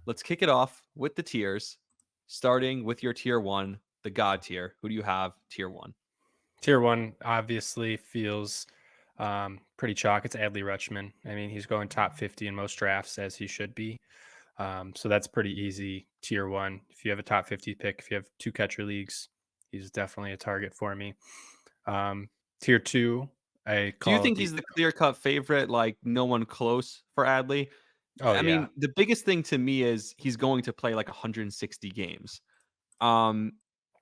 let's kick it off with the tiers, starting with your tier one, the God tier. Who do you have tier one? Tier one obviously feels pretty chalk. It's Adley Rutschman. I mean, he's going top 50 in most drafts as he should be. So that's pretty easy. Tier one. If you have a top 50 pick, if you have two catcher leagues, he's definitely a target for me. Um, Tier two, I Do you call think the he's the clear cut favorite? Like no one close for Adley? oh I yeah. mean, the biggest thing to me is he's going to play like 160 games, um,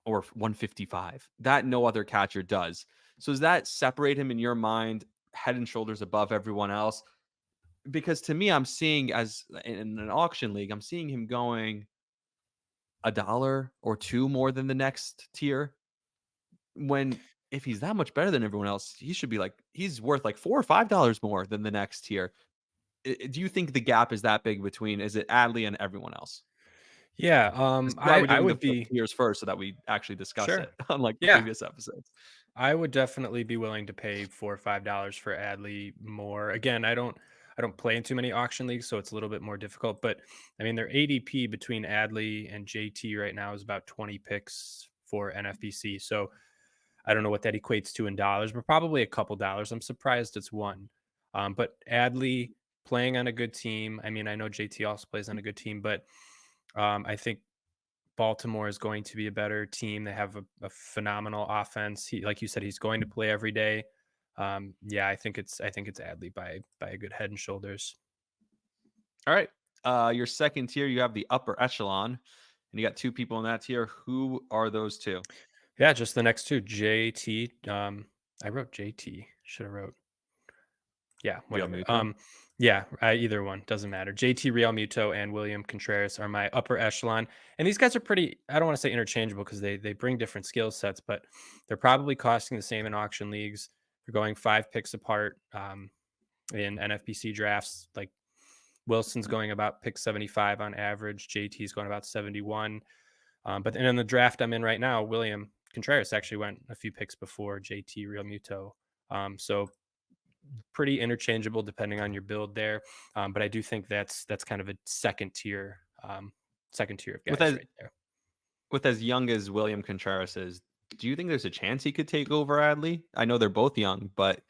or 155. That no other catcher does. So does that separate him in your mind, head and shoulders above everyone else? Because to me, I'm seeing as in an auction league, I'm seeing him going a dollar or two more than the next tier. When if he's that much better than everyone else, he should be like he's worth like $4 or $5 more than the next tier. Do you think the gap is that big between is it Adley and everyone else? Yeah. This is why we're I doing the would be tiers first so that we actually discuss sure. it unlike Yeah. previous episodes. I would definitely be willing to pay $4 or $5 for Adley more. Again, I don't play in too many auction leagues, so it's a little bit more difficult. But I mean, their ADP between Adley and JT right now is about 20 picks for NFBC. So I don't know what that equates to in dollars, but probably a couple dollars. I'm surprised it's one. But Adley playing on a good team. I mean, I know JT also plays on a good team, but I think Baltimore is going to be a better team. They have a phenomenal offense. He, like you said, he's going to play every day. Yeah, I think it's Adley by a good head and shoulders. All right. Your second tier, you have the upper echelon, and you got two people in that tier. Who are those two? Yeah, just the next two, JT. I wrote JT. Should have wrote. Yeah, Real whatever. Muto. Yeah, either one doesn't matter. JT Real Muto and William Contreras are my upper echelon, and these guys are pretty. I don't want to say interchangeable because they bring different skill sets, but they're probably costing the same in auction leagues. They're going 5 picks apart in NFBC drafts. Like Wilson's going about pick 75 on average. JT's going about 71. But then in the draft I'm in right now, William Contreras actually went a few picks before JT Real Muto. So pretty interchangeable depending on your build there. But I do think that's kind of a second tier of With guys as right there. with as young as William Contreras is, do you think there's a chance he could take over Adley? I know they're both young, but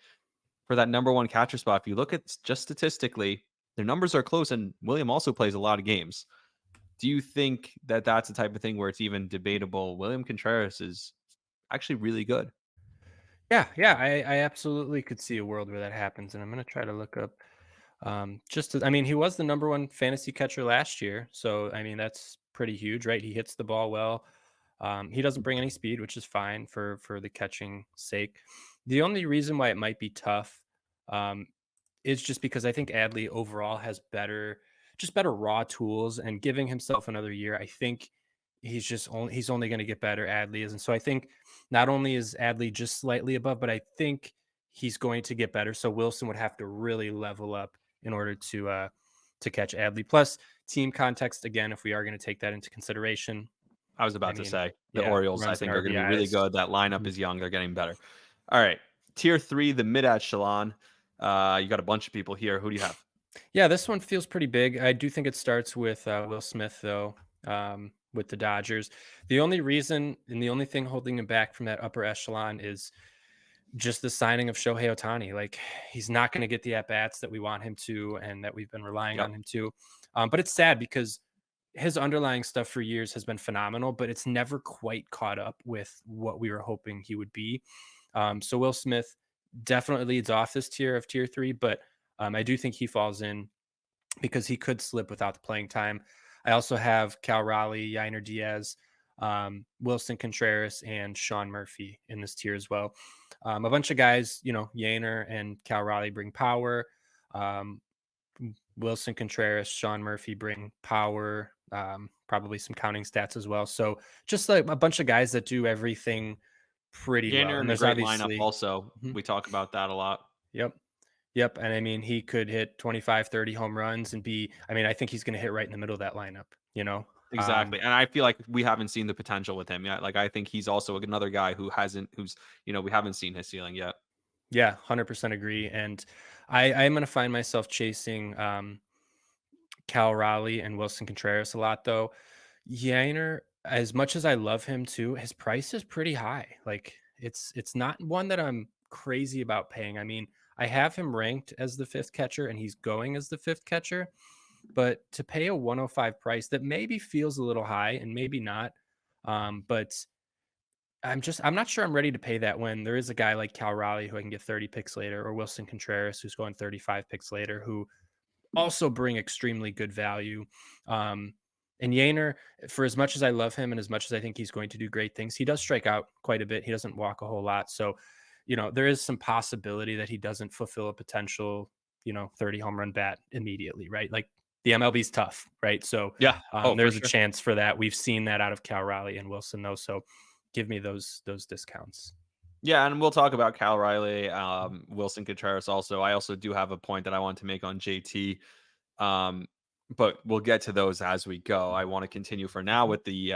for that number one catcher spot, if you look at just statistically, their numbers are close, and William also plays a lot of games. Do you think that that's the type of thing where it's even debatable? William Contreras is actually really good. Yeah, I absolutely could see a world where that happens, and I'm gonna try to look up. I mean, he was the number one fantasy catcher last year, so I mean that's pretty huge, right? He hits the ball well. He doesn't bring any speed, which is fine for the catching sake. The only reason why it might be tough um, is just because I think Adley overall has better raw tools, and giving himself another year, I think he's only going to get better. Adley is, and so I think not only is Adley just slightly above, but I think he's going to get better. So Wilson would have to really level up in order to catch Adley. Plus, team context again, if we are going to take that into consideration, I was I about to mean, say the yeah, Orioles, I runs and think, are going to be really RBIs. good. That lineup Mhm. is young. They're getting better. All right. Tier three, the mid echelon. You got a bunch of people here. Who do you have? Yeah, this one feels pretty big. I do think it starts with Will Smith, though, with the Dodgers. The only reason and the only thing holding him back from that upper echelon is just the signing of Shohei Otani. Like, he's not going to get the at bats that we want him to and that we've been relying Yep. on him to. But it's sad because his underlying stuff for years has been phenomenal, but it's never quite caught up with what we were hoping he would be. So Will Smith definitely leads off this tier of tier three, but I do think he falls in because he could slip without the playing time. I also have Cal Raleigh, Yainer Diaz, Wilson Contreras, and Sean Murphy in this tier as well. A bunch of guys, Yainer and Cal Raleigh bring power. Um, Wilson Contreras, Sean Murphy bring power, probably some counting stats as well. So just like a bunch of guys that do everything pretty well. Yanner And in a there's great lineup obviously, also. Mhm. We talk about that a lot. Yep. Yep, and I mean, he could hit 25, 30 home runs and I think he's gonna hit right in the middle of that lineup, you know? Exactly. And I feel like we haven't seen the potential with him yet. Like I think he's also another guy who's we haven't seen his ceiling yet. Yeah, 100% agree, and I'm gonna find myself chasing, Cal Raleigh and Wilson Contreras a lot, though. Yainer, as much as I love him too, his price is pretty high. Like it's not one that I'm crazy about paying. I mean, I have him ranked as the fifth catcher and he's going as the fifth catcher, but to pay a 105 price that maybe feels a little high and maybe not. But I'm not sure I'm ready to pay that when there is a guy like Cal Raleigh who I can get 30 picks later, or Wilson Contreras who's going 35 picks later, who also bring extremely good value. Um, and Yainer, for as much as I love him and as much as I think he's going to do great things, he does strike out quite a bit. He doesn't walk a whole lot. So, there is some possibility that he doesn't fulfill a potential, 30 home run bat immediately, right? Like the MLB's tough, right? So Yeah. Oh, for there's a sure. chance for that. We've seen that out of Cal Raleigh and Wilson, though. So give me those discounts. Yeah, and we'll talk about Cal Riley, Wilson Contreras also. I also do have a point that I want to make on JT. Um, but we'll get to those as we go. I want to continue for now with the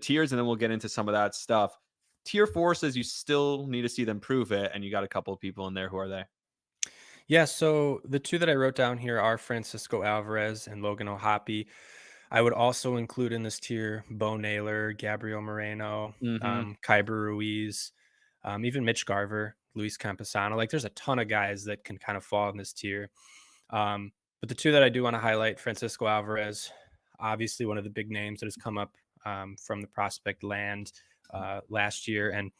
tiers, and then we'll get into some of that stuff. Tier 4 says you still need to see them prove it, and you got a couple of people in there. Who are they? Yeah, so the two that I wrote down here are Francisco Alvarez and Logan O'Hoppe. I would also include in this tier Bo Naylor, Gabriel Moreno, Mhm. Kyber Ruiz, even Mitch Garver, Luis Campusano. Like there's a ton of guys that can kind of fall in this tier. But the two that I do want to highlight, Francisco Alvarez, obviously one of the big names that has come up from the prospect land last year, and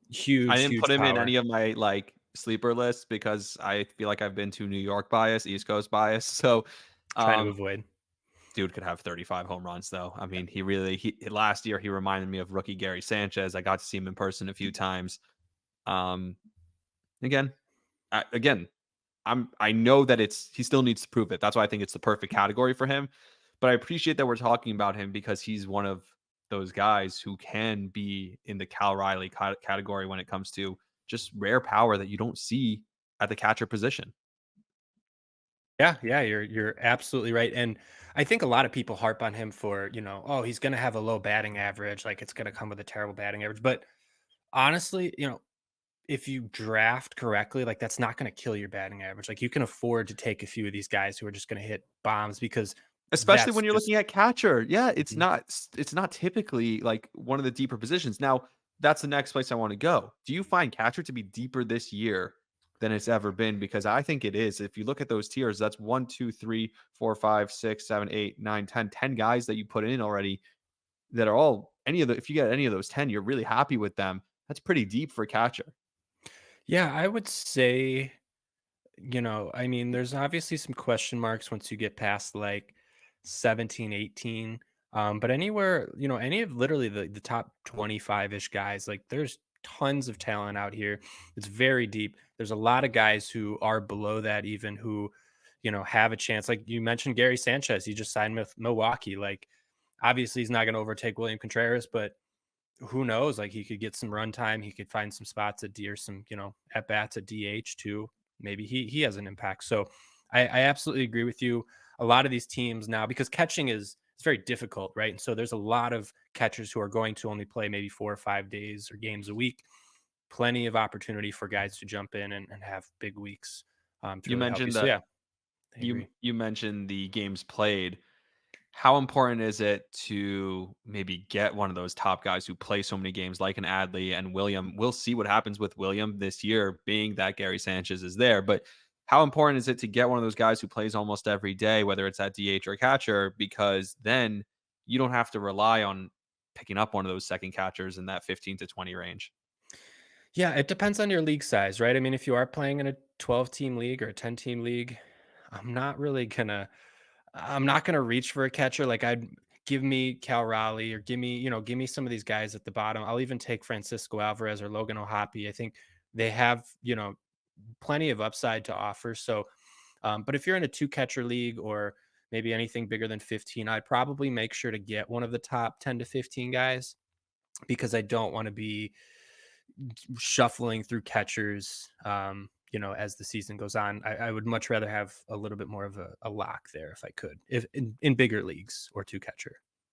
I huge, didn't put huge him in power. any of my, like, sleeper lists because I feel like I've been too New York bias, East Coast bias. So, Trying to um, avoid. dude could have 35 home runs though. I mean, he last year he reminded me of rookie Gary Sanchez. I got to see him in person a few times. Um, again, again, I know that he still needs to prove it. That's why I think it's the perfect category for him. But I appreciate that we're talking about him because he's one of those guys who can be in the Cal Riley category when it comes to just rare power that you don't see at the catcher position. Yeah, yeah, you're absolutely right. And I think a lot of people harp on him for, oh, he's gonna have a low batting average, like it's gonna come with a terrible batting average. But honestly, if you draft correctly, like that's not gonna kill your batting average. Like you can afford to take a few of these guys who are just gonna hit bombs because Especially that's when you're just looking at catcher. Yeah, Mhm. it's not typically like one of the deeper positions. Now, that's the next place I want to go. Do you find catcher to be deeper this year than it's ever been? Because I think it is. If you look at those tiers, that's 1, 2, 3, 4, 5, 6, 7, 8, 9, 10 guys that you put in already that are all any of the if you get any of those 10, you're really happy with them. That's pretty deep for catcher. Yeah, I would say, I mean, there's obviously some question marks once you get past like 17, 18. But anywhere, any of literally the top 25-ish guys, like there's tons of talent out here. It's very deep. There's a lot of guys who are below that even who, have a chance. Like you mentioned Gary Sanchez, he just signed with Milwaukee. Like obviously he's not going to overtake William Contreras, but who knows? Like he could get some run time. He could find some spots at D or some, at bats at DH too. Maybe he has an impact. So I absolutely agree with you. A lot of these teams now, because catching is it's very difficult, right? And so there's a lot of catchers who are going to only play maybe 4 or 5 days or games a week. Plenty of opportunity for guys to jump in and have big weeks to You really help you. mentioned So that yeah, I you agree. you mentioned the games played. How important is it to maybe get one of those top guys who play so many games like an Adley and William? We'll see what happens with William this year, being that Gary Sanchez is there. But how important is it to get one of those guys who plays almost every day, whether it's at DH or catcher, because then you don't have to rely on picking up one of those second catchers in that 15 to 20 range. Yeah, it depends on your league size, right? I mean, if you are playing in a 12-team league or a 10-team league, I'm not really gonna I'm not gonna reach for a catcher. Like I'd give me Cal Raleigh or give me some of these guys at the bottom. I'll even take Francisco Alvarez or Logan O'Hoppe. I think they have, plenty of upside to offer. So, but if you're in a two catcher league or maybe anything bigger than 15, I'd probably make sure to get one of the top 10 to 15 guys because I don't want to be shuffling through catchers, as the season goes on. I would much rather have a little bit more of a lock there if I could, if in bigger leagues or two catcher.